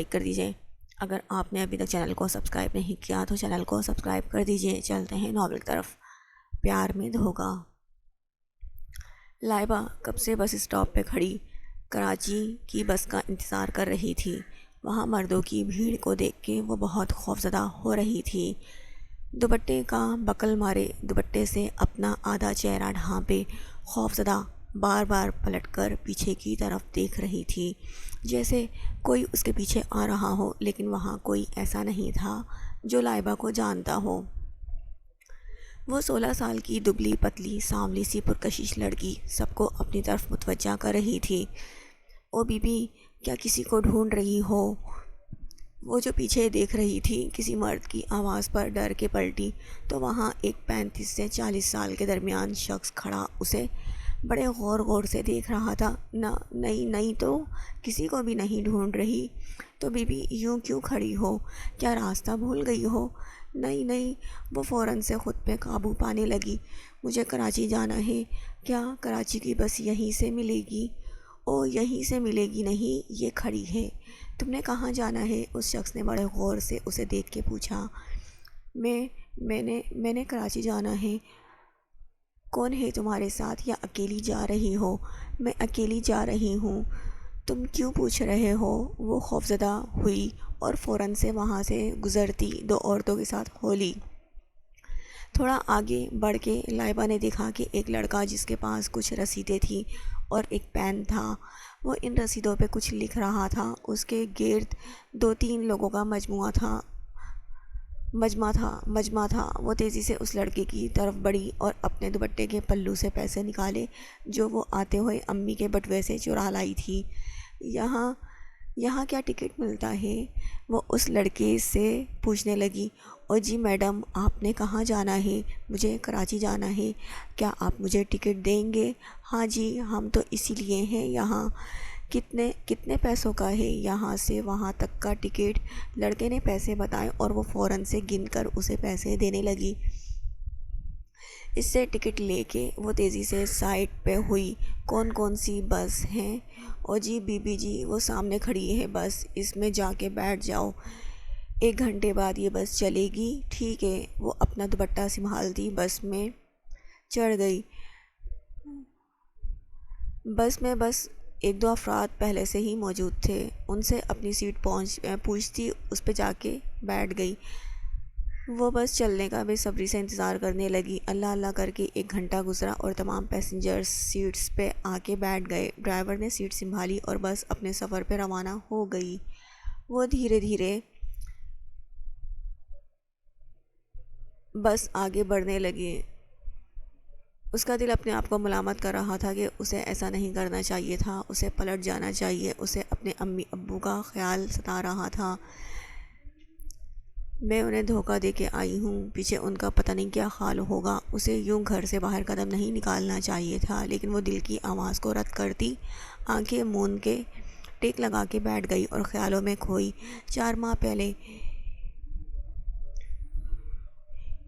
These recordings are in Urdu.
لائک کر دیجیے۔ اگر آپ نے ابھی تک چینل کو سبسکرائب نہیں کیا تو چینل کو سبسکرائب کر دیجیے۔ چلتے ہیں ناول کی طرف۔ پیار میں دھوکہ۔ لائبہ کب سے بس اسٹاپ پہ کھڑی کراچی کی بس کا انتظار کر رہی تھی۔ وہاں مردوں کی بھیڑ کو دیکھ کے وہ بہت خوفزدہ ہو رہی تھی۔ دوپٹے کا بکل مارے دوپٹے سے اپنا آدھا چہرہ ڈھانپے خوفزدہ بار بار پلٹ کر پیچھے کی طرف دیکھ رہی تھی، جیسے کوئی اس کے پیچھے آ رہا ہو، لیکن وہاں کوئی ایسا نہیں تھا جو لائبہ کو جانتا ہو۔ وہ 16 سال کی دبلی پتلی سانولی سی پرکشش لڑکی سب کو اپنی طرف متوجہ کر رہی تھی۔ او بی بی، کیا کسی کو ڈھونڈ رہی ہو؟ وہ جو پیچھے دیکھ رہی تھی، کسی مرد کی آواز پر ڈر کے پلٹی تو وہاں ایک 35 سے 40 سال کے درمیان شخص کھڑا اسے بڑے غور غور سے دیکھ رہا تھا۔ نہیں تو کسی کو بھی نہیں ڈھونڈ رہی؟ تو بی بی یوں کیوں کھڑی ہو؟ کیا راستہ بھول گئی ہو؟ نہیں، وہ فوراً سے خود پہ قابو پانے لگی۔ مجھے کراچی جانا ہے۔ کیا کراچی کی بس یہیں سے ملے گی؟ او یہیں سے ملے گی نہیں، یہ کھڑی ہے۔ تم نے کہاں جانا ہے؟ اس شخص نے بڑے غور سے اسے دیکھ کے پوچھا۔ میں نے کراچی جانا ہے۔ کون ہے تمہارے ساتھ یا اکیلی جا رہی ہو؟ میں اکیلی جا رہی ہوں۔ تم کیوں پوچھ رہے ہو؟ وہ خوفزدہ ہوئی اور فوراً سے وہاں سے گزرتی 2 عورتوں کے ساتھ ہو لی۔ تھوڑا آگے بڑھ کے لائبہ نے دیکھا کہ ایک لڑکا جس کے پاس کچھ رسیدیں تھیں اور ایک پین تھا، وہ ان رسیدوں پہ کچھ لکھ رہا تھا۔ اس کے گرد 2-3 لوگوں کا مجمع تھا۔ وہ تیزی سے اس لڑکے کی طرف بڑھی اور اپنے دوپٹے کے پلو سے پیسے نکالے جو وہ آتے ہوئے امی کے بٹوے سے چرا لائی تھی۔ یہاں کیا ٹکٹ ملتا ہے؟ وہ اس لڑکے سے پوچھنے لگی۔ او جی میڈم، آپ نے کہاں جانا ہے؟ مجھے کراچی جانا ہے۔ کیا آپ مجھے ٹکٹ دیں گے؟ ہاں جی، ہم تو اسی لیے ہیں یہاں۔ کتنے پیسوں کا ہے یہاں سے وہاں تک کا ٹکٹ؟ لڑکے نے پیسے بتائے اور وہ فوراً سے گن کر اسے پیسے دینے لگی۔ اس سے ٹکٹ لے کے وہ تیزی سے سائڈ پہ ہوئی۔ کون سی بس ہیں؟ او جی بی بی جی، وہ سامنے کھڑی ہے بس، اس میں جا کے بیٹھ جاؤ، 1 گھنٹے بعد یہ بس چلے گی۔ ٹھیک ہے۔ وہ اپنا دوپٹہ سنبھالتی بس میں چڑھ گئی۔ بس میں 1-2 افراد پہلے سے ہی موجود تھے۔ ان سے اپنی سیٹ پوچھتی اس پہ جا کے بیٹھ گئی۔ وہ بس چلنے کا بے صبری سے انتظار کرنے لگی۔ اللہ کر کے 1 گھنٹہ گزرا اور تمام پیسنجرز سیٹس پہ آ کے بیٹھ گئے۔ ڈرائیور نے سیٹ سنبھالی اور بس اپنے سفر پہ روانہ ہو گئی۔ وہ دھیرے دھیرے بس آگے بڑھنے لگی۔ اس کا دل اپنے آپ کو ملامت کر رہا تھا کہ اسے ایسا نہیں کرنا چاہیے تھا، اسے پلٹ جانا چاہیے۔ اسے اپنے امی ابو کا خیال ستا رہا تھا۔ میں انہیں دھوکہ دے کے آئی ہوں، پیچھے ان کا پتہ نہیں کیا حال ہوگا۔ اسے یوں گھر سے باہر قدم نہیں نکالنا چاہیے تھا، لیکن وہ دل کی آواز کو رد کرتی آنکھیں موند کے ٹیک لگا کے بیٹھ گئی اور خیالوں میں کھوئی۔ 4 ماہ پہلے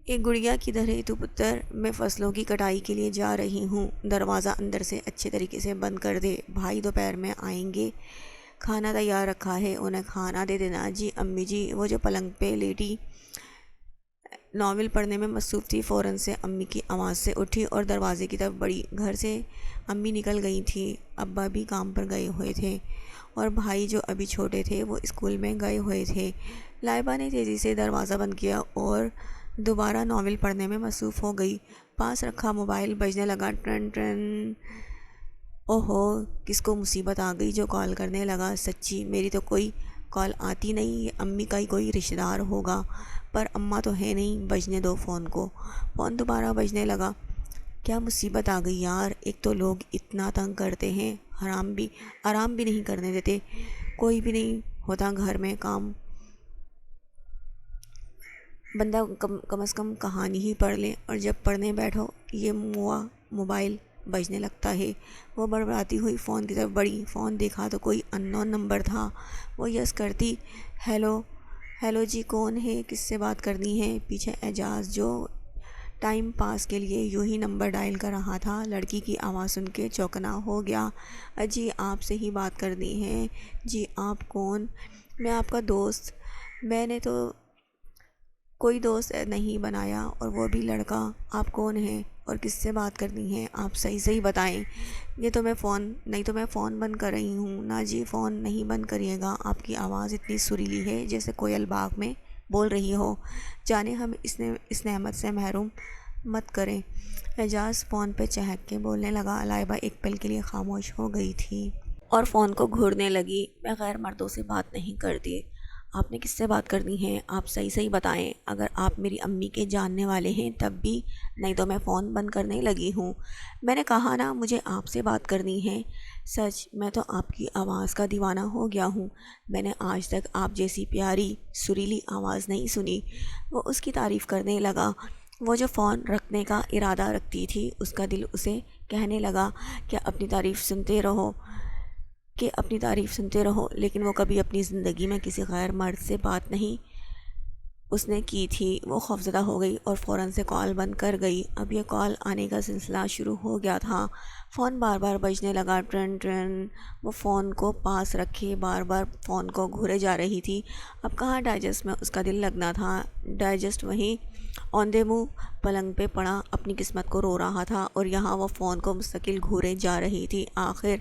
ایک گڑیا کی طرح تو پتر، میں فصلوں کی کٹائی کے لیے جا رہی ہوں۔ دروازہ اندر سے اچھے طریقے سے بند کر دے، بھائی دوپہر میں آئیں گے، کھانا تیار رکھا ہے، انہیں کھانا دے دینا۔ جی امی جی۔ وہ جو پلنگ پہ لیٹی ناول پڑھنے میں مصروف تھی، فوراً سے امی کی آواز سے اٹھی اور دروازے کی طرف بڑھی۔ گھر سے امی نکل گئی تھی، ابا بھی کام پر گئے ہوئے تھے اور بھائی جو ابھی چھوٹے تھے وہ اسکول میں گئے ہوئے تھے۔ لائبہ نے تیزی سے دروازہ بند کیا اور دوبارہ ناول پڑھنے میں مصروف ہو گئی۔ پاس رکھا موبائل بجنے لگا۔ Turn turn. اوہو، کس کو مصیبت آ گئی جو کال کرنے لگا؟ سچی میری تو کوئی کال آتی نہیں، یہ امی کا ہی کوئی رشتہ دار ہوگا، پر اماں تو ہے نہیں۔ بجنے دو فون کو۔ فون دوبارہ بجنے لگا۔ کیا مصیبت آ گئی یار، ایک تو لوگ اتنا تنگ کرتے ہیں، آرام بھی نہیں کرنے دیتے، کوئی بھی نہیں ہوتا گھر میں کام، بندہ کم از کم کہانی ہی پڑھ لے، اور جب پڑھنے بیٹھو یہ موبائل بجنے لگتا ہے۔ وہ بڑبڑاتی ہوئی فون کی طرف بڑھی۔ فون دیکھا تو کوئی ان نون نمبر تھا۔ وہ یس کرتی، ہیلو جی، کون ہے، کس سے بات کرنی ہے؟ پیچھے اعجاز جو ٹائم پاس کے لیے یوں ہی نمبر ڈائل کر رہا تھا، لڑکی کی آواز سن کے چوکنا ہو گیا۔ اجی آپ سے ہی بات کرنی ہے۔ جی آپ کون؟ میں آپ کا دوست، میں نے تو کوئی دوست نہیں بنایا، اور وہ بھی لڑکا۔ آپ کون ہیں اور کس سے بات کرنی ہے؟ آپ صحیح صحیح بتائیں۔ یہ تو میں فون نہیں تو میں فون بند کر رہی ہوں۔ نا جی، فون نہیں بند کریے گا، آپ کی آواز اتنی سریلی ہے جیسے کوئل باغ میں بول رہی ہو۔ جانے ہم اس نعمت سے محروم مت کریں۔ اعجاز فون پہ چہک کے بولنے لگا۔ لائبہ ایک پل کے لیے خاموش ہو گئی تھی اور فون کو گھورنے لگی۔ میں غیر مردوں سے بات نہیں کرتی۔ آپ نے کس سے بات کرنی ہے؟ آپ صحیح صحیح بتائیں۔ اگر آپ میری امی کے جاننے والے ہیں تب بھی، نہیں تو میں فون بند کرنے لگی ہوں۔ میں نے کہا نا مجھے آپ سے بات کرنی ہے۔ سچ، میں تو آپ کی آواز کا دیوانہ ہو گیا ہوں۔ میں نے آج تک آپ جیسی پیاری سریلی آواز نہیں سنی۔ وہ اس کی تعریف کرنے لگا۔ وہ جو فون رکھنے کا ارادہ رکھتی تھی، اس کا دل اسے کہنے لگا کہ اپنی تعریف سنتے رہو، لیکن وہ کبھی اپنی زندگی میں کسی غیر مرد سے بات نہیں اس نے کی تھی۔ وہ خوفزدہ ہو گئی اور فوراً سے کال بند کر گئی۔ اب یہ کال آنے کا سلسلہ شروع ہو گیا تھا۔ فون بار بار بجنے لگا، ٹرن ٹرن۔ وہ فون کو پاس رکھے بار بار فون کو گھورے جا رہی تھی۔ اب کہاں ڈائجسٹ میں اس کا دل لگنا تھا؟ ڈائجسٹ وہیں اوندھے منہ پلنگ پہ پڑا اپنی قسمت کو رو رہا تھا، اور یہاں وہ فون کو مستقل گھورے جا رہی تھی۔ آخر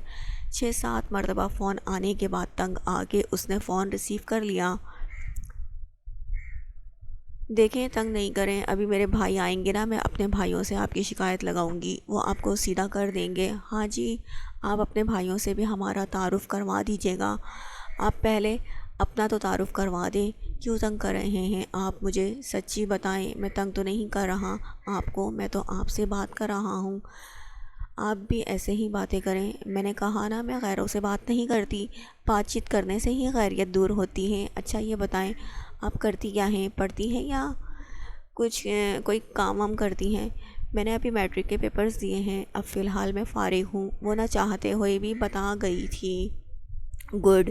6-7 مرتبہ فون آنے کے بعد تنگ آ کے اس نے فون ریسیو کر لیا۔ دیکھیں، تنگ نہیں کریں، ابھی میرے بھائی آئیں گے نا، میں اپنے بھائیوں سے آپ کی شکایت لگاؤں گی، وہ آپ کو سیدھا کر دیں گے۔ ہاں جی، آپ اپنے بھائیوں سے بھی ہمارا تعارف کروا دیجیے گا۔ آپ پہلے اپنا تو تعارف کروا دیں۔ کیوں تنگ کر رہے ہیں آپ؟ مجھے سچی بتائیں، میں تنگ تو نہیں کر رہا آپ کو، میں تو آپ سے بات کر رہا ہوں۔ آپ بھی ایسے ہی باتیں کریں۔ میں نے کہا نا میں غیروں سے بات نہیں کرتی، بات چیت کرنے سے ہی غیریت دور ہوتی ہے۔ اچھا یہ بتائیں، آپ کرتی کیا ہیں؟ پڑھتی ہیں یا کچھ کوئی کام وام کرتی ہیں؟ میں نے ابھی میٹرک کے پیپرز دیے ہیں، اب فی الحال میں فارغ ہوں۔ وہ نہ چاہتے ہوئے بھی بتا گئی تھی۔ گڈ،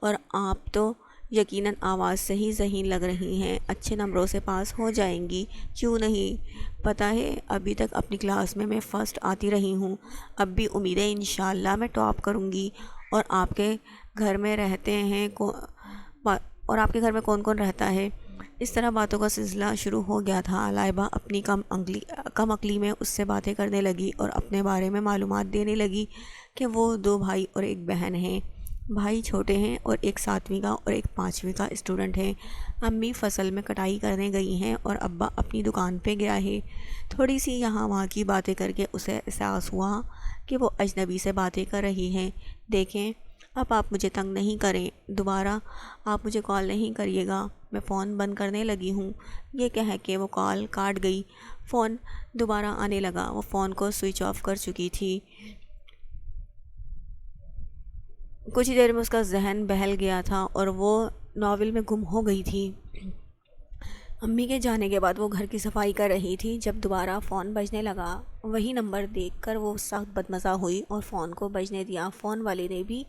اور آپ تو یقیناً آواز سے ہی ذہین لگ رہی ہیں، اچھے نمبروں سے پاس ہو جائیں گی۔ کیوں نہیں؟ پتہ ہے ابھی تک اپنی کلاس میں فرسٹ آتی رہی ہوں، اب بھی امید ہے انشاءاللہ میں ٹاپ کروں گی۔ اور آپ کے گھر میں کون کون رہتا ہے؟ اس طرح باتوں کا سلسلہ شروع ہو گیا تھا۔ لائبہ اپنی کم عقلی میں اس سے باتیں کرنے لگی اور اپنے بارے میں معلومات دینے لگی کہ وہ 2 بھائی اور 1 بہن ہیں۔ بھائی چھوٹے ہیں اور ایک 7ویں کا اور ایک 5ویں کا اسٹوڈنٹ ہے۔ امی فصل میں کٹائی کرنے گئی ہیں اور ابا اپنی دکان پہ گیا ہے۔ تھوڑی سی یہاں وہاں کی باتیں کر کے اسے احساس ہوا کہ وہ اجنبی سے باتیں کر رہی ہیں۔ دیکھیں، اب آپ مجھے تنگ نہیں کریں، دوبارہ آپ مجھے کال نہیں کریے گا، میں فون بند کرنے لگی ہوں۔ یہ کہہ کے وہ کال کاٹ گئی۔ فون دوبارہ آنے لگا۔ وہ فون کو سوئچ آف کر چکی تھی۔ کچھ دیر میں اس کا ذہن بہل گیا تھا اور وہ ناول میں گم ہو گئی تھی۔ امی کے جانے کے بعد وہ گھر کی صفائی کر رہی تھی، جب دوبارہ فون بجنے لگا۔ وہی نمبر دیکھ کر وہ سخت بدمزہ ہوئی اور فون کو بجنے دیا۔ فون والے نے بھی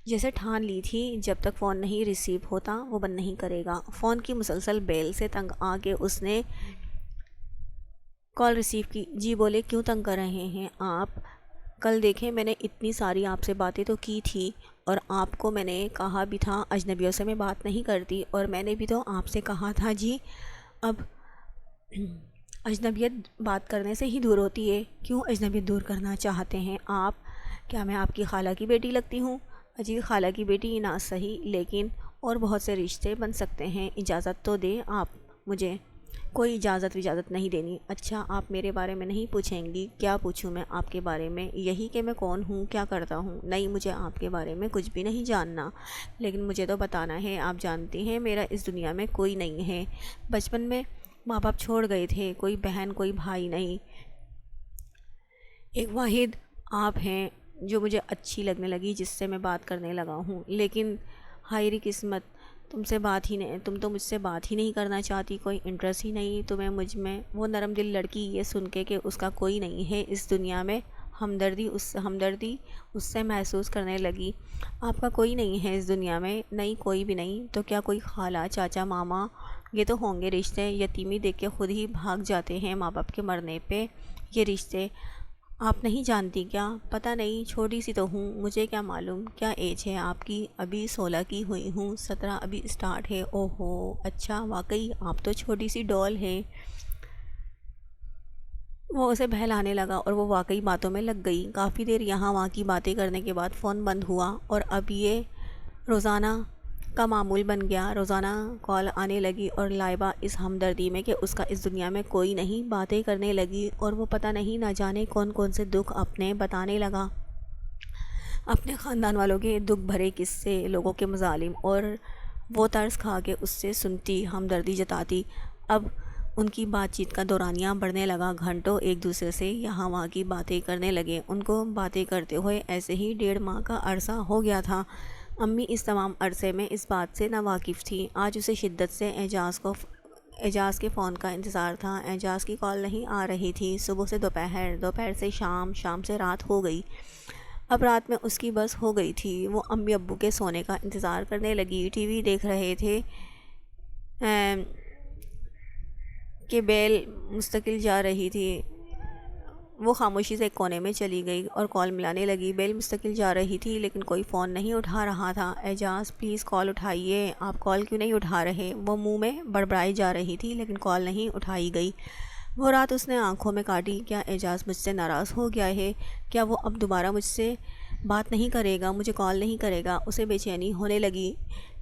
جیسے ٹھان لی تھی جب تک فون نہیں ریسیو ہوتا وہ بند نہیں کرے گا۔ فون کی مسلسل بیل سے تنگ آ کے اس نے کال ریسیو کی۔ جی بولے، کیوں تنگ کر رہے ہیں آپ؟ کل دیکھیں میں نے اتنی ساری آپ سے باتیں تو کی تھی، اور آپ کو میں نے کہا بھی تھا اجنبیوں سے میں بات نہیں کرتی، اور میں نے بھی تو آپ سے کہا تھا جی اب اجنبیت بات کرنے سے ہی دور ہوتی ہے۔ کیوں اجنبیت دور کرنا چاہتے ہیں آپ؟ کیا میں آپ کی خالہ کی بیٹی لگتی ہوں؟ اجی، خالہ کی بیٹی نہ صحیح، لیکن اور بہت سے رشتے بن سکتے ہیں۔ اجازت تو دیں آپ مجھے۔ کوئی اجازت نہیں دینی۔ اچھا، آپ میرے بارے میں نہیں پوچھیں گی؟ کیا پوچھوں میں آپ کے بارے میں؟ یہی کہ میں کون ہوں، کیا کرتا ہوں؟ نہیں، مجھے آپ کے بارے میں کچھ بھی نہیں جاننا، لیکن مجھے تو بتانا ہے۔ آپ جانتی ہیں میرا اس دنیا میں کوئی نہیں ہے۔ بچپن میں ماں باپ چھوڑ گئے تھے، کوئی بہن کوئی بھائی نہیں، ایک واحد آپ ہیں جو مجھے اچھی لگنے لگی، جس سے میں بات کرنے لگا ہوں۔ لیکن ہائری قسمت، تم تو مجھ سے بات ہی نہیں کرنا چاہتی، کوئی انٹرسٹ ہی نہیں تمہیں مجھ میں۔ وہ نرم دل لڑکی یہ سن کے کہ اس کا کوئی نہیں ہے اس دنیا میں، ہمدردی اس سے محسوس کرنے لگی۔ آپ کا کوئی نہیں ہے اس دنیا میں؟ نہیں، کوئی بھی نہیں۔ تو کیا کوئی خالہ، چاچا، ماما؟ یہ تو ہوں گے رشتے۔ یتیمی دیکھ کے خود ہی بھاگ جاتے ہیں ماں باپ کے مرنے پہ۔ یہ رشتے آپ نہیں جانتی کیا؟ پتہ نہیں، چھوٹی سی تو ہوں، مجھے کیا معلوم کیا ایج ہے آپ کی؟ ابھی 16 کی ہوئی ہوں، 17 ابھی اسٹارٹ ہے۔ اوہو، اچھا، واقعی آپ تو چھوٹی سی ڈول ہیں۔ وہ اسے بہلانے لگا اور وہ واقعی باتوں میں لگ گئی۔ کافی دیر یہاں وہاں کی باتیں کرنے کے بعد فون بند ہوا اور اب یہ روزانہ کا معمول بن گیا۔ روزانہ کال آنے لگی اور لائبہ اس ہمدردی میں کہ اس کا اس دنیا میں کوئی نہیں باتیں کرنے لگی، اور وہ پتہ نہیں نہ جانے کون کون سے دکھ اپنے بتانے لگا، اپنے خاندان والوں کے دکھ بھرے قصے، لوگوں کے مظالم، اور وہ ترس کھا کے اس سے سنتی، ہمدردی جتاتی۔ اب ان کی بات چیت کا دورانیہ بڑھنے لگا، گھنٹوں ایک دوسرے سے یہاں وہاں کی باتیں کرنے لگے۔ ان کو باتیں کرتے ہوئے ایسے ہی 1.5 ماہ کا عرصہ ہو گیا تھا۔ امی اس تمام عرصے میں اس بات سے ناواقف تھی۔ آج اسے شدت سے اعجاز کے فون کا انتظار تھا۔ اعجاز کی کال نہیں آ رہی تھی۔ صبح سے دوپہر، دوپہر سے شام، شام سے رات ہو گئی۔ اب رات میں اس کی بس ہو گئی تھی۔ وہ امی ابو کے سونے کا انتظار کرنے لگی۔ ٹی وی دیکھ رہے تھے کہ بیل مستقل جا رہی تھی۔ وہ خاموشی سے ایک کونے میں چلی گئی اور کال ملانے لگی۔ بیل مستقل جا رہی تھی لیکن کوئی فون نہیں اٹھا رہا تھا۔ اعجاز پلیز کال اٹھائیے، آپ کال کیوں نہیں اٹھا رہے؟ وہ منہ میں بڑبڑائی جا رہی تھی لیکن کال نہیں اٹھائی گئی۔ وہ رات اس نے آنکھوں میں کاٹی۔ کیا اعجاز مجھ سے ناراض ہو گیا ہے؟ کیا وہ اب دوبارہ مجھ سے بات نہیں کرے گا، مجھے کال نہیں کرے گا؟ اسے بے چینی ہونے لگی،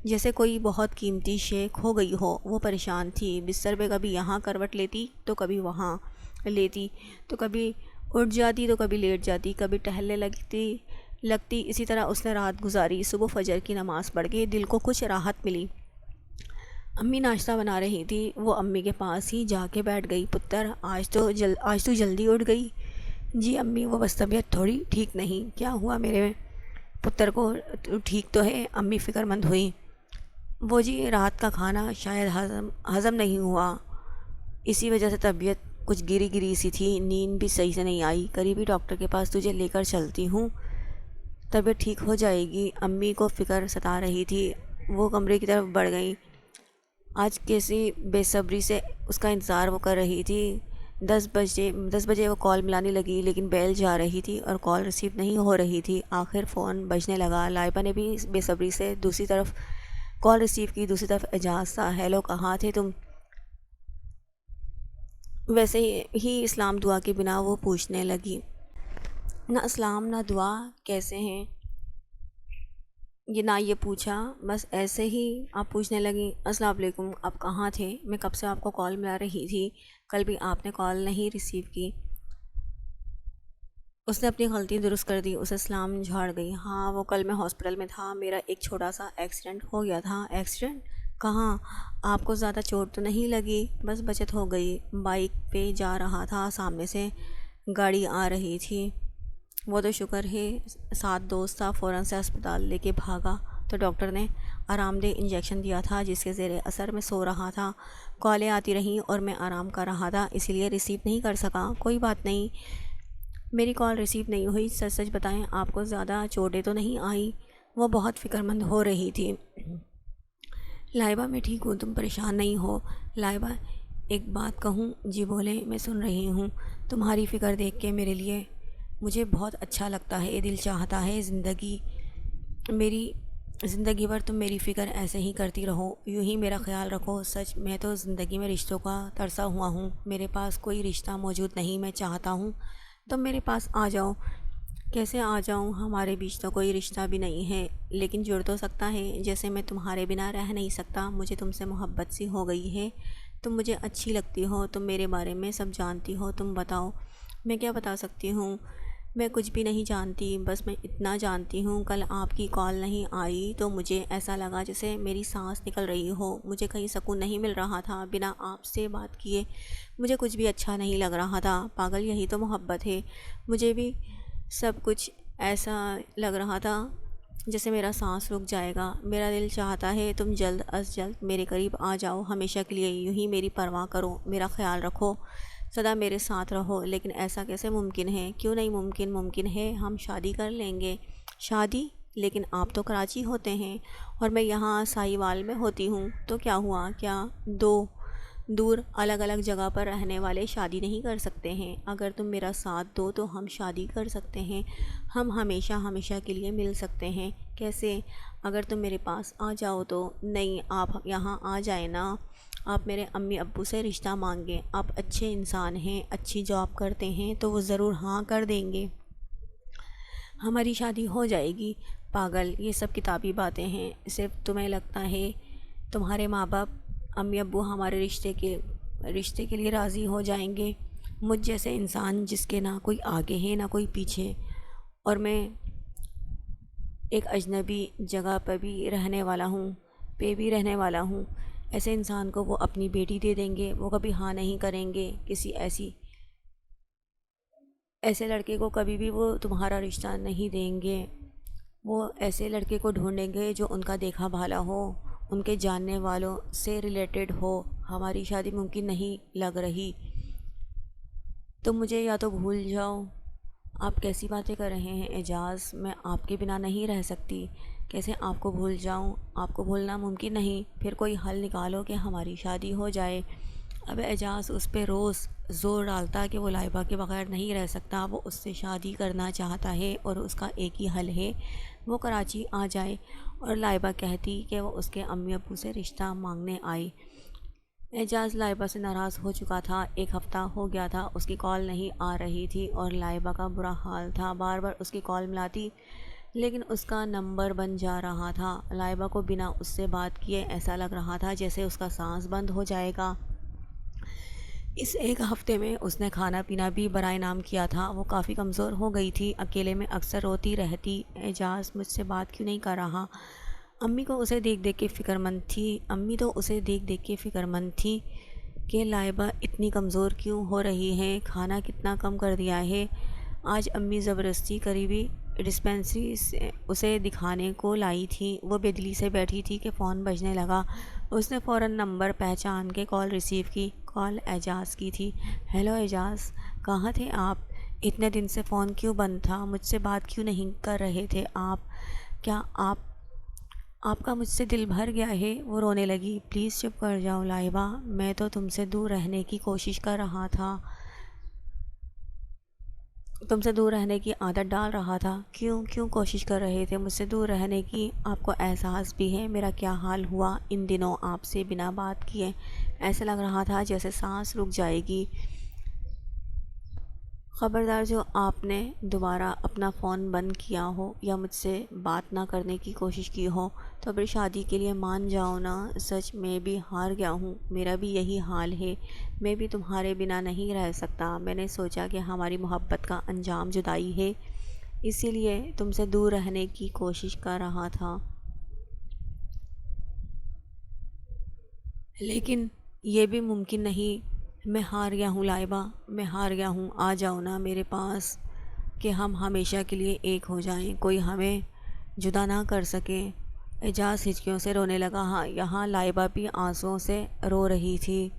جیسے کوئی بہت قیمتی شے کھو گئی ہو۔ وہ پریشان تھی، بستر پہ کبھی یہاں کروٹ لیتی تو کبھی وہاں لیتی، تو کبھی اٹھ جاتی تو کبھی لیٹ جاتی، کبھی ٹہلنے لگتی۔ اسی طرح اس نے رات گزاری۔ صبح فجر کی نماز پڑھ کے دل کو کچھ راحت ملی۔ امی ناشتہ بنا رہی تھی۔ وہ امی کے پاس ہی جا کے بیٹھ گئی۔ پتر، آج تو جلدی اٹھ گئی؟ جی امی، وہ بس طبیعت تھوڑی ٹھیک نہیں۔ کیا ہوا میرے پتر کو؟ ٹھیک تو ہے؟ امی فکر مند ہوئی۔ وہ جی رات کا کھانا شاید ہضم نہیں ہوا، اسی وجہ سے طبیعت کچھ گری سی تھی، نیند بھی صحیح سے نہیں آئی۔ قریبی ڈاکٹر کے پاس تجھے لے کر چلتی ہوں، طبیعت ٹھیک ہو جائے گی۔ امی کو فکر ستا رہی تھی۔ وہ کمرے کی طرف بڑھ گئیں۔ آج کیسی بے صبری سے اس کا انتظار وہ کر رہی تھی۔ 10 بجے وہ کال ملانے لگی لیکن بیل جا رہی تھی اور کال ریسیو نہیں ہو رہی تھی۔ آخر فون بجنے لگا۔ لائبہ نے بھی بے صبری سے دوسری طرف کال ریسیو کی۔ دوسری طرف اعجاز تھا۔ ہیلو، کہاں تھے تم؟ ویسے ہی اسلام دعا کے بنا وہ پوچھنے لگی۔ نہ اسلام نہ دعا، کیسے ہیں؟ نہ یہ پوچھا، بس ایسے ہی آپ پوچھنے لگیں۔ السلام علیکم، آپ کہاں تھے؟ میں کب سے آپ کو کال ملا رہی تھی، کل بھی آپ نے کال نہیں ریسیو کی۔ اس نے اپنی غلطی درست کر دی۔ اسے سلام جھاڑ گئی۔ ہاں، وہ کل میں ہاسپٹل میں تھا، میرا ایک چھوٹا سا ایکسیڈنٹ ہو گیا تھا۔ ایکسیڈنٹ؟ کہاں؟ آپ کو زیادہ چوٹ تو نہیں لگی؟ بس بچت ہو گئی۔ بائک پہ جا رہا تھا، سامنے سے گاڑی آ رہی تھی۔ وہ تو شکر ہے ساتھ دوست تھا، فوراً سے اسپتال لے کے بھاگا تو ڈاکٹر نے آرام دہ انجیکشن دیا تھا جس کے زیر اثر میں سو رہا تھا۔ کالیں آتی رہیں اور میں آرام کر رہا تھا، اسی لیے ریسیو نہیں کر سکا۔ کوئی بات نہیں، میری کال ریسیو نہیں ہوئی۔ سچ سچ بتائیں، آپ کو زیادہ چوٹیں تو نہیں آئیں؟ وہ بہت فکر مند ہو رہی تھی۔ لائبہ، میں ٹھیک ہوں، تم پریشان نہیں ہو۔ لائبہ، ایک بات کہوں؟ جی بولیں، میں سن رہی ہوں۔ تمہاری فکر دیکھ کے مجھے بہت اچھا لگتا ہے، دل چاہتا ہے میری زندگی بھر تم میری فکر ایسے ہی کرتی رہو، یوں ہی میرا خیال رکھو۔ سچ میں تو زندگی میں رشتوں کا ترسا ہوا ہوں، میرے پاس کوئی رشتہ موجود نہیں۔ میں چاہتا ہوں تم میرے پاس آ جاؤ۔ کیسے آ جاؤں؟ ہمارے بیچ تو کوئی رشتہ بھی نہیں ہے، لیکن جڑ تو سکتا ہے۔ جیسے میں تمہارے بنا رہ نہیں سکتا، مجھے تم سے محبت سی ہو گئی ہے۔ تم مجھے اچھی لگتی ہو، تم میرے بارے میں سب جانتی ہو۔ تم بتاؤ، میں کیا بتا سکتی ہوں؟ میں کچھ بھی نہیں جانتی، بس میں اتنا جانتی ہوں کل آپ کی کال نہیں آئی تو مجھے ایسا لگا جیسے میری سانس نکل رہی ہو۔ مجھے کہیں سکون نہیں مل رہا تھا۔ بنا آپ سے بات کیے مجھے کچھ بھی اچھا نہیں لگ رہا تھا۔ پاگل، یہی تو محبت ہے۔ مجھے بھی سب کچھ ایسا لگ رہا تھا جیسے میرا سانس رک جائے گا۔ میرا دل چاہتا ہے تم جلد از جلد میرے قریب آ جاؤ، ہمیشہ کے لیے یوں ہی میری پرواہ کرو، میرا خیال رکھو، سدا میرے ساتھ رہو۔ لیکن ایسا کیسے ممکن ہے؟ کیوں نہیں ممکن؟ ممکن ہے، ہم شادی کر لیں گے۔ شادی؟ لیکن آپ تو کراچی ہوتے ہیں اور میں یہاں ساہیوال میں ہوتی ہوں، تو کیا ہوا؟ کیا دور الگ الگ جگہ پر رہنے والے شادی نہیں کر سکتے ہیں، اگر تم میرا ساتھ دو تو ہم شادی کر سکتے ہیں، ہم ہمیشہ ہمیشہ کے لیے مل سکتے ہیں۔ کیسے؟ اگر تم میرے پاس آ جاؤ تو۔ نہیں، آپ یہاں آ جائیں نا، آپ میرے امی ابو سے رشتہ مانگیں، آپ اچھے انسان ہیں، اچھی جاب کرتے ہیں تو وہ ضرور ہاں کر دیں گے، ہماری شادی ہو جائے گی۔ پاگل، یہ سب کتابی باتیں ہیں، صرف تمہیں لگتا ہے تمہارے ماں باپ امی ابو ہمارے رشتے کے لیے راضی ہو جائیں گے؟ مجھ جیسے انسان جس کے نہ کوئی آگے ہے نہ کوئی پیچھے، اور میں ایک اجنبی جگہ پر بھی رہنے والا ہوں، ایسے انسان کو وہ اپنی بیٹی دے دیں گے؟ وہ کبھی ہاں نہیں کریں گے کسی ایسے لڑکے کو، کبھی بھی وہ تمہارا رشتہ نہیں دیں گے۔ وہ ایسے لڑکے کو ڈھونڈیں گے جو ان کا دیکھا بھالا ہو، ان کے جاننے والوں سے ریلیٹڈ ہو۔ ہماری شادی ممکن نہیں لگ رہی، تم مجھے یا تو بھول جاؤ۔ آپ کیسی باتیں کر رہے ہیں اعجاز؟ میں آپ کے بنا نہیں رہ سکتی، کیسے آپ کو بھول جاؤں؟ آپ کو بھولنا ممکن نہیں، پھر کوئی حل نکالو کہ ہماری شادی ہو جائے۔ اب اعجاز اس پہ روز زور ڈالتا کہ وہ لائبہ کے بغیر نہیں رہ سکتا، وہ اس سے شادی کرنا چاہتا ہے اور اس کا ایک ہی حل ہے، وہ کراچی آ جائے۔ اور لائبہ کہتی کہ وہ اس کے امی ابو سے رشتہ مانگنے آئی۔ اعجاز لائبہ سے ناراض ہو چکا تھا، ایک ہفتہ ہو گیا تھا اس کی کال نہیں آ رہی تھی اور لائبہ کا برا حال تھا، بار بار اس کی کال ملاتی لیکن اس کا نمبر بند جا رہا تھا۔ لائبہ کو بنا اس سے بات کیے ایسا لگ رہا تھا جیسے اس کا سانس بند ہو جائے گا۔ اس ایک ہفتے میں اس نے کھانا پینا بھی برائے نام کیا تھا، وہ کافی کمزور ہو گئی تھی، اکیلے میں اکثر روتی رہتی، اعجاز مجھ سے بات کیوں نہیں کر رہا؟ امی تو اسے دیکھ دیکھ کے فکر مند تھی کہ لائبہ اتنی کمزور کیوں ہو رہی ہے، کھانا کتنا کم کر دیا ہے۔ آج امی زبردستی قریبی ڈسپنسری سے اسے دکھانے کو لائی تھی، وہ بے دلی سے بیٹھی تھی کہ فون بجنے لگا۔ اس نے فوراً نمبر پہچان کے کال ریسیو کی، کال اعجاز کی تھی۔ ہیلو اعجاز، کہاں تھے آپ؟ اتنے دن سے فون کیوں بند تھا؟ مجھ سے بات کیوں نہیں کر رہے تھے آپ؟ کیا آپ کا مجھ سے دل بھر گیا ہے؟ وہ رونے لگی۔ پلیز چپ کر جاؤ لائبہ، میں تو تم سے دور رہنے کی کوشش کر رہا تھا، تم سے دور رہنے کی عادت ڈال رہا تھا۔ کیوں کوشش کر رہے تھے مجھ سے دور رہنے کی؟ آپ کو احساس بھی ہے میرا کیا حال ہوا ان دنوں آپ سے بنا بات کیے؟ ایسا لگ رہا تھا جیسے سانس رک جائے گی۔ خبردار، جو آپ نے دوبارہ اپنا فون بند کیا ہو یا مجھ سے بات نہ کرنے کی کوشش کی ہو تو پھر شادی کے لیے مان جاؤ نا۔ سچ میں بھی ہار گیا ہوں، میرا بھی یہی حال ہے، میں بھی تمہارے بنا نہیں رہ سکتا۔ میں نے سوچا کہ ہماری محبت کا انجام جدائی ہے، اسی لیے تم سے دور رہنے کی کوشش کر رہا تھا، لیکن یہ بھی ممکن نہیں۔ میں ہار گیا ہوں لائبہ، میں ہار گیا ہوں، آ جاؤ نا میرے پاس کہ ہم ہمیشہ کے لیے ایک ہو جائیں، کوئی ہمیں جدا نہ کر سکے۔ اعجاز ہچکیوں سے رونے لگا، ہاں یہاں لائبہ بھی آنسوؤں سے رو رہی تھی۔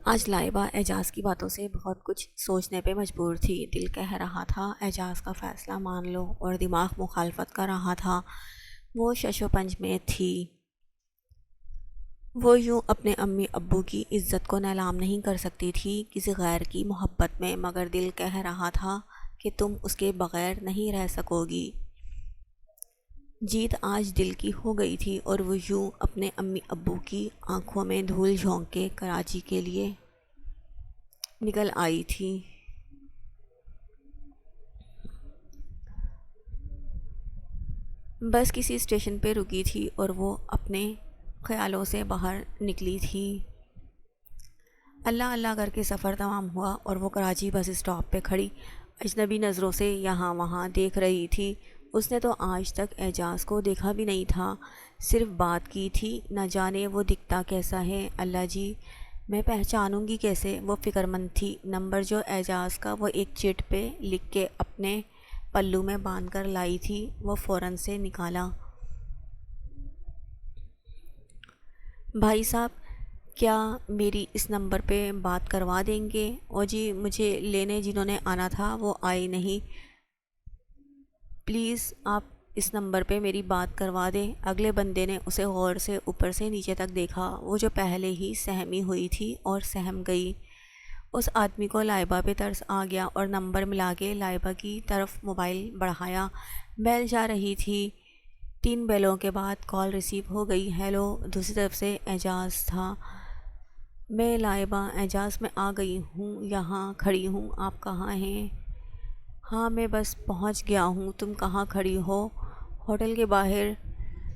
آج لائبہ اعجاز کی باتوں سے بہت کچھ سوچنے پہ مجبور تھی، دل کہہ رہا تھا اعجاز کا فیصلہ مان لو اور دماغ مخالفت کر رہا تھا۔ وہ شش و پنج میں تھی، وہ یوں اپنے امی ابو کی عزت کو نیلام نہیں کر سکتی تھی کسی غیر کی محبت میں، مگر دل کہہ رہا تھا کہ تم اس کے بغیر نہیں رہ سکو گی۔ جیت آج دل کی ہو گئی تھی اور وہ یوں اپنے امی ابو کی آنکھوں میں دھول جھونک کے کراچی کے لیے نکل آئی تھی۔ بس کسی اسٹیشن پہ رکی تھی اور وہ اپنے خیالوں سے باہر نکلی تھی۔ اللہ اللہ کر کے سفر تمام ہوا اور وہ کراچی بس اسٹاپ پہ کھڑی اجنبی نظروں سے یہاں وہاں دیکھ رہی تھی۔ اس نے تو آج تک اعجاز کو دیکھا بھی نہیں تھا، صرف بات کی تھی، نہ جانے وہ دکھتا کیسا ہے۔ اللہ جی، میں پہچانوں گی کیسے؟ وہ فکر مند تھی۔ نمبر جو اعجاز کا وہ ایک چٹ پہ لکھ کے اپنے پلو میں باندھ کر لائی تھی، وہ فوراً سے نکالا۔ بھائی صاحب، کیا میری اس نمبر پہ بات کروا دیں گے؟ او جی، مجھے لینے جنہوں نے آنا تھا وہ آئے نہیں، پلیز آپ اس نمبر پہ میری بات کروا دیں۔ اگلے بندے نے اسے غور سے اوپر سے نیچے تک دیکھا، وہ جو پہلے ہی سہمی ہوئی تھی اور سہم گئی۔ اس آدمی کو لائبہ پہ ترس آ گیا اور نمبر ملا کے لائبہ کی طرف موبائل بڑھایا۔ بیل جا رہی تھی۔ 3 بیلوں کے بعد کال ریسیو ہو گئی۔ ہیلو، دوسری طرف سے اعجاز تھا۔ میں لائبہ، اعجاز میں آ گئی ہوں، یہاں کھڑی ہوں، آپ کہاں ہیں؟ ہاں میں بس پہنچ گیا ہوں، تم کہاں کھڑی ہو؟ ہوٹل کے باہر،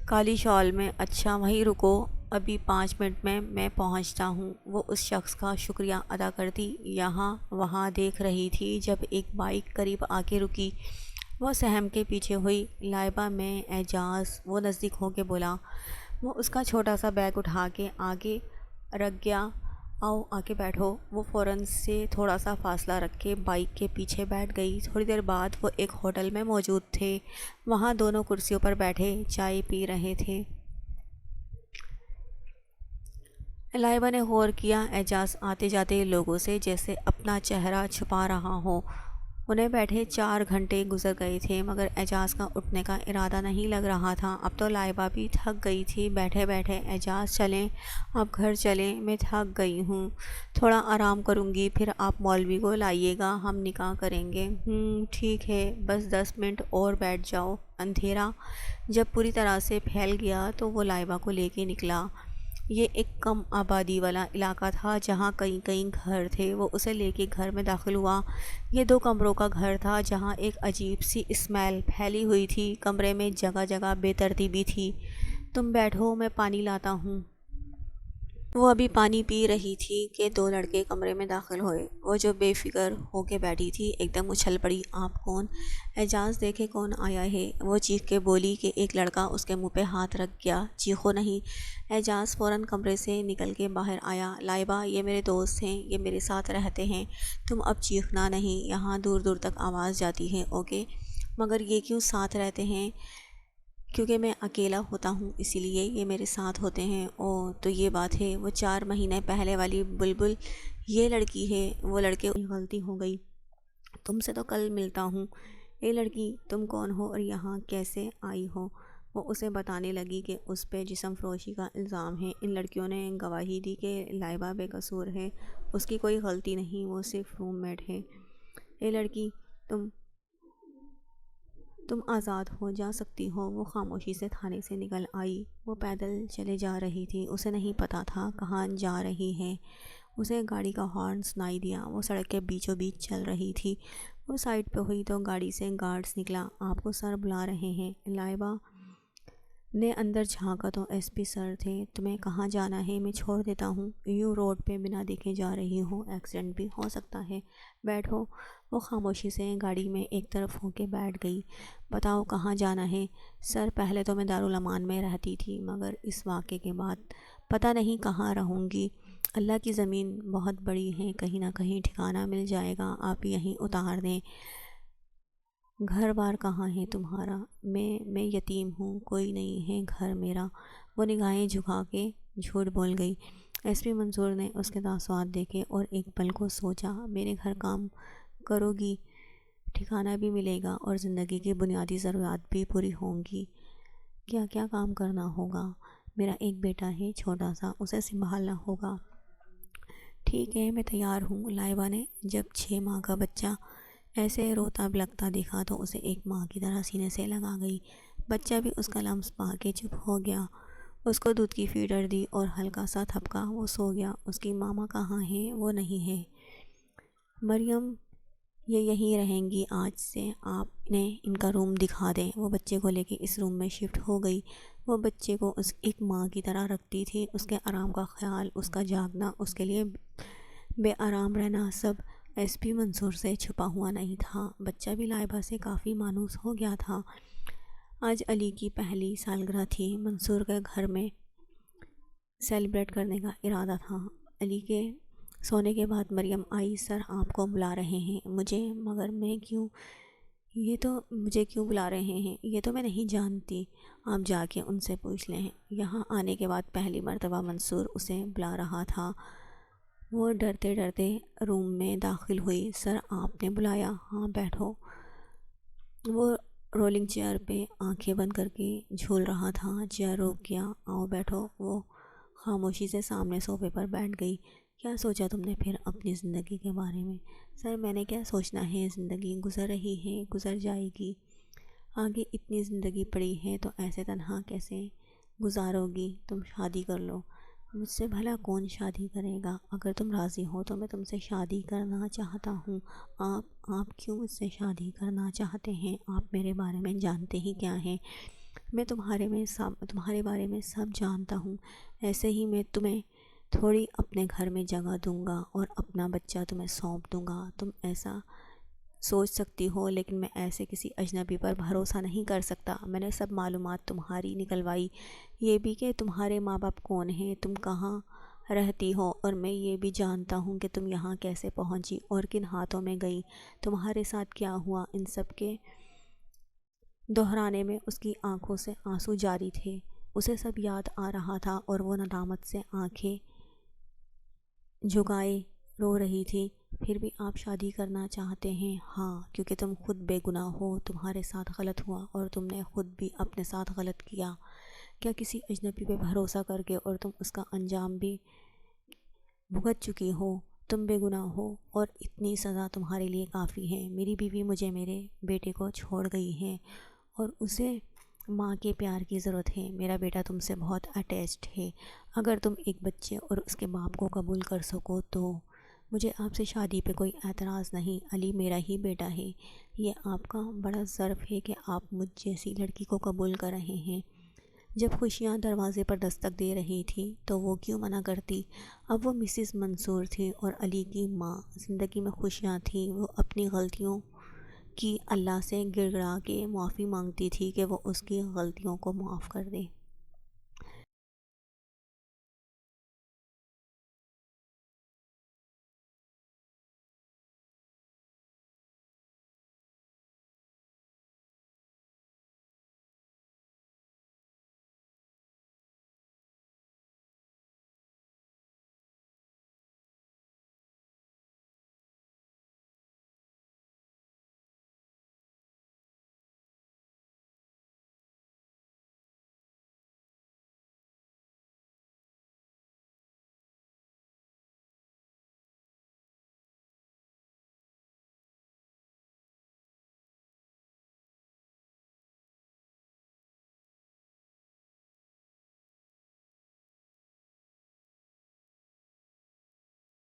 کالی شال میں۔ اچھا وہیں رکو، ابھی 5 منٹ میں پہنچتا ہوں۔ وہ اس شخص کا شکریہ ادا کرتی یہاں وہاں دیکھ رہی تھی جب ایک بائک قریب آ کے رکی۔ وہ سہم کے پیچھے ہوئی۔ لائبہ، میں اعجاز، وہ نزدیک ہو کے بولا۔ وہ اس کا چھوٹا سا بیگ اٹھا کے آگے رکھ گیا۔ آؤ آ کے بیٹھو۔ وہ فوراً سے تھوڑا سا فاصلہ رکھ کے بائک کے پیچھے بیٹھ گئی۔ تھوڑی دیر بعد وہ ایک ہوٹل میں موجود تھے۔ وہاں دونوں کرسیوں پر بیٹھے چائے پی رہے تھے۔ لائبہ نے غور کیا، اعجاز آتے جاتے لوگوں سے جیسے اپنا چہرہ چھپا رہا ہو۔ انہیں بیٹھے 4 گھنٹے گزر گئے تھے مگر اعجاز کا اٹھنے کا ارادہ نہیں لگ رہا تھا۔ اب تو لائبہ بھی تھک گئی تھی بیٹھے بیٹھے۔ اعجاز، چلیں اب گھر چلیں، میں تھک گئی ہوں، تھوڑا آرام کروں گی، پھر آپ مولوی کو لائیے گا، ہم نکاح کریں گے۔ ٹھیک ہے، بس 10 منٹ اور بیٹھ جاؤ۔ اندھیرا جب پوری طرح سے پھیل گیا تو وہ لائبہ کو لے کے نکلا۔ یہ ایک کم آبادی والا علاقہ تھا جہاں کئی گھر تھے۔ وہ اسے لے کے گھر میں داخل ہوا۔ یہ 2 کمروں کا گھر تھا جہاں ایک عجیب سی اسمیل پھیلی ہوئی تھی۔ کمرے میں جگہ جگہ بے ترتیبی تھی۔ تم بیٹھو، میں پانی لاتا ہوں۔ وہ ابھی پانی پی رہی تھی کہ 2 لڑکے کمرے میں داخل ہوئے۔ وہ جو بے فکر ہو کے بیٹھی تھی ایک دم اچھل پڑی۔ آپ کون؟ اعجاز، دیکھے کون آیا ہے؟ وہ چیخ کے بولی کہ ایک لڑکا اس کے منہ پہ ہاتھ رکھ گیا۔ چیخو نہیں۔ اعجاز فوراً کمرے سے نکل کے باہر آیا۔ لائبہ، یہ میرے دوست ہیں، یہ میرے ساتھ رہتے ہیں، تم اب چیخنا نہیں، یہاں دور دور تک آواز جاتی ہے، اوکے؟ مگر یہ کیوں ساتھ رہتے ہیں؟ کیونکہ میں اکیلا ہوتا ہوں اسی لیے یہ میرے ساتھ ہوتے ہیں۔ اوہ تو یہ بات ہے، وہ 4 مہینے پہلے والی بلبل یہ لڑکی ہے۔ وہ لڑکے، غلطی ہو گئی، تم سے تو کل ملتا ہوں۔ اے لڑکی، تم کون ہو اور یہاں کیسے آئی ہو؟ وہ اسے بتانے لگی کہ اس پہ جسم فروشی کا الزام ہے۔ ان لڑکیوں نے گواہی دی کہ لائبہ بے قصور ہے، اس کی کوئی غلطی نہیں، وہ صرف روم میٹ ہے۔ اے لڑکی، تم آزاد ہو جا سکتی ہو۔ وہ خاموشی سے تھانے سے نکل آئی۔ وہ پیدل چلے جا رہی تھی، اسے نہیں پتہ تھا کہاں جا رہی ہے۔ اسے گاڑی کا ہارن سنائی دیا۔ وہ سڑک کے بیچوں بیچ چل رہی تھی۔ وہ سائڈ پہ ہوئی تو گاڑی سے گارڈز نکلا۔ آپ کو سر بلا رہے ہیں۔ لائبہ نے اندر جھانکا تو ایس پی سر تھے۔ تمہیں کہاں جانا ہے؟ میں چھوڑ دیتا ہوں۔ یوں روڈ پہ بنا دیکھے جا رہی ہو، ایکسیڈنٹ بھی ہو سکتا ہے، بیٹھو۔ وہ خاموشی سے گاڑی میں ایک طرف ہو کے بیٹھ گئی۔ بتاؤ کہاں جانا ہے؟ سر، پہلے تو میں دارالامان میں رہتی تھی مگر اس واقعے کے بعد پتہ نہیں کہاں رہوں گی۔ اللہ کی زمین بہت بڑی ہے، کہیں نہ کہیں ٹھکانہ مل جائے گا، آپ یہیں اتار دیں۔ گھر بار کہاں ہے تمہارا؟ میں یتیم ہوں، کوئی نہیں ہے گھر میرا۔ وہ نگاہیں جھکا کے جھوٹ بول گئی۔ ایس پی منصور نے اس کے تاثرات دیکھے اور ایک پل کو سوچا، میرے گھر کام کرو گی، ٹھکانہ بھی ملے گا اور زندگی کی بنیادی ضروریات بھی پوری ہوں گی۔ کیا کیا کام کرنا ہوگا؟ میرا ایک بیٹا ہے چھوٹا سا، اسے سنبھالنا ہوگا۔ ٹھیک ہے، میں تیار ہوں۔ لائبہ نے جب 6 ماہ کا بچہ ایسے روتا بلکتا دیکھا تو اسے ایک ماں کی طرح سینے سے لگا گئی۔ بچہ بھی اس کا لمس پا کے چپ ہو گیا۔ اس کو دودھ کی فیڈر دی اور ہلکا سا تھپکا، وہ سو گیا۔ اس کی ماما کہاں ہے؟ وہ نہیں ہے۔ مریم، یہ یہیں رہیں گی آج سے، آپ انہیں ان کا روم دکھا دیں۔ وہ بچے کو لے کے اس روم میں شفٹ ہو گئی۔ وہ بچے کو ایک ماں کی طرح رکھتی تھی، اس کے آرام کا خیال، اس کا جاگنا، اس کے لیے بے آرام رہنا، سب ایس پی منصور سے چھپا ہوا نہیں تھا۔ بچہ بھی لائبہ سے کافی مانوس ہو گیا تھا۔ آج علی کی پہلی سالگرہ تھی۔ منصور کے گھر میں سیلیبریٹ کرنے کا ارادہ تھا۔ علی کے سونے کے بعد مریم آئی۔ سر، آپ کو بلا رہے ہیں۔ مجھے؟ مگر میں کیوں؟ مجھے کیوں بلا رہے ہیں؟ یہ تو میں نہیں جانتی، آپ جا کے ان سے پوچھ لیں۔ یہاں آنے کے بعد پہلی مرتبہ منصور اسے بلا رہا تھا۔ وہ ڈرتے ڈرتے روم میں داخل ہوئی۔ سر، آپ نے بلایا؟ ہاں بیٹھو۔ وہ رولنگ چیئر پہ آنکھیں بند کر کے جھول رہا تھا۔ چیئر روک گیا۔ آؤ بیٹھو۔ وہ خاموشی سے سامنے صوفے پر بیٹھ گئی۔ کیا سوچا تم نے پھر اپنی زندگی کے بارے میں؟ سر میں نے کیا سوچنا ہے، زندگی گزر رہی ہے، گزر جائے گی، آگے اتنی زندگی پڑی ہے تو ایسے تنہا کیسے گزارو گی؟ تم شادی کر لو۔ مجھ سے بھلا کون شادی کرے گا؟ اگر تم راضی ہو تو میں تم سے شادی کرنا چاہتا ہوں۔ آپ کیوں مجھ سے شادی کرنا چاہتے ہیں؟ آپ میرے بارے میں جانتے ہی کیا ہیں؟ میں تمہارے بارے میں سب جانتا ہوں۔ ایسے ہی میں تمہیں تھوڑی اپنے گھر میں جگہ دوں گا اور اپنا بچہ تمہیں سونپ دوں گا۔ تم ایسا سوچ سکتی ہو، لیکن میں ایسے کسی اجنبی پر بھروسہ نہیں کر سکتا۔ میں نے سب معلومات تمہاری نکلوائی، یہ بھی کہ تمہارے ماں باپ کون ہیں، تم کہاں رہتی ہو، اور میں یہ بھی جانتا ہوں کہ تم یہاں کیسے پہنچی اور کن ہاتھوں میں گئی، تمہارے ساتھ کیا ہوا۔ ان سب کے دہرانے میں اس کی آنکھوں سے آنسو جاری تھے۔ اسے سب یاد آ رہا تھا اور وہ ندامت سے آنکھیں جھکائے رو رہی تھی۔ پھر بھی آپ شادی کرنا چاہتے ہیں؟ ہاں، کیونکہ تم خود بے گناہ ہو، تمہارے ساتھ غلط ہوا اور تم نے خود بھی اپنے ساتھ غلط کیا۔ کیا کسی اجنبی پہ بھروسہ کر کے اور تم اس کا انجام بھی بھگت چکی ہو؟ تم بے گناہ ہو اور اتنی سزا تمہارے لیے کافی ہے۔ میری بیوی مجھے میرے بیٹے کو چھوڑ گئی ہے اور اسے ماں کے پیار کی ضرورت ہے۔ میرا بیٹا تم سے بہت اٹیچڈ ہے۔ اگر تم ایک بچے اور اس کے باپ کو قبول کر سکو تو مجھے آپ سے شادی پہ کوئی اعتراض نہیں۔ علی میرا ہی بیٹا ہے۔ یہ آپ کا بڑا ظرف ہے کہ آپ مجھ جیسی لڑکی کو قبول کر رہے ہیں۔ جب خوشیاں دروازے پر دستک دے رہی تھی تو وہ کیوں منع کرتی؟ اب وہ مسز منصور تھی اور علی کی ماں۔ زندگی میں خوشیاں تھیں۔ وہ اپنی غلطیوں کی اللہ سے گڑ گڑا کے معافی مانگتی تھی کہ وہ اس کی غلطیوں کو معاف کر دے۔